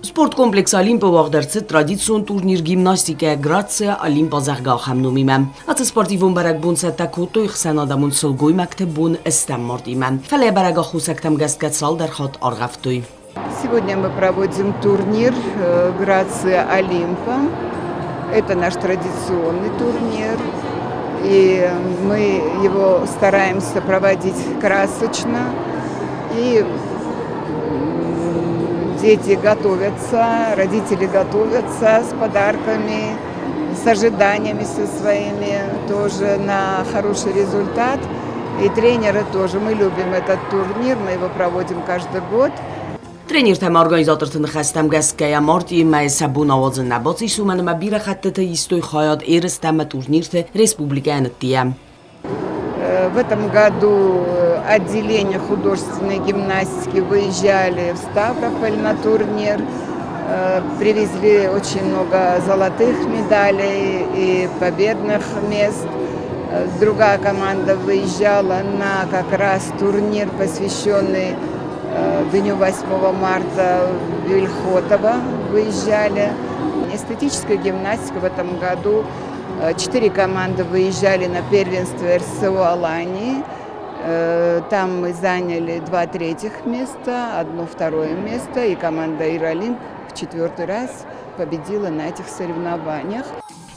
Sport kompleks Olimpo wagderțe tradițion turnir gimnastică Grație Olimpa zahgah hamnumime. Ați sportivun berek bun setakotoi xenadamun sılgoy mektebun estem mordime. Fele berega хусектем гесткецал дерхат аргавтой. Сегодня мы проводим турнир Грация Олимпа. Это наш традиционный турнир, и мы его стараемся проводить красочно. И дети готовятся, родители готовятся с подарками, с ожиданиями со своими тоже на хороший результат. И тренеры тоже. Мы любим этот турнир, мы его проводим каждый год. Тренер тем организатортын хастам геская марти майсабун авазын набаци суманма бире хаттата истой хаят эрестам турнирте республиканеттия. В этом году отделение художественной гимнастики выезжали в Ставрополь на турнир, привезли очень много золотых медалей и победных мест. Другая команда выезжала на как раз турнир, посвященный Дню 8 марта в Вильхотово выезжали. Эстетическая гимнастика в этом году 4 команды выезжали на первенство РСО Алании. Там мы заняли 2 третьих места, 1 второе место, и команда Иролимп в 4-й раз победила на этих соревнованиях.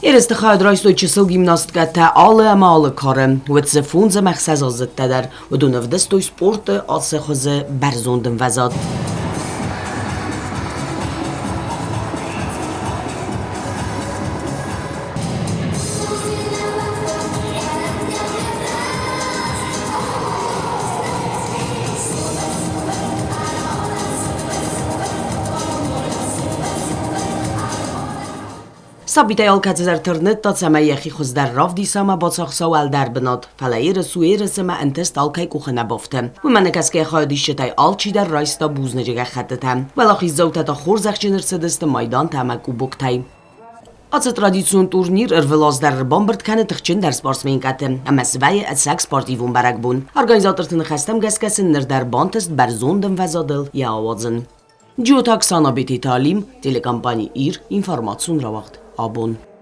Ereste gaat reisdoi chisel gimnastika ta alle male karem, wat ze funze mechsaz azet teder, و دو نفدستوی سپورت آتسه خوزه برزوندن وزاد. Sabitay alkazzer internet dat ze mij yexi خوز در راف دیسام با سخسوال در بناد فلایر سویر سما انتست alkay کوخنه بافته و من کسکه خادیش تای alچی در رایستا بوز نجگه خدتم ولی خیزوت تا خورزخ چنرسدست مایدان تامکو بکتای. از ترادیسیون تورنیر ارفلاز در بامبرد کنه تخچن در سپارسمین کتم اما سوای از سکس پارتیوون برگ بون ارگانیزاتورتن خستم گسکسن نر در بانتست برزوندن وزادل یا آوازن. جیوتاک سانا بیتی تعلیم تلکمپانی ایر اینفورماسیون را وقت. Abon.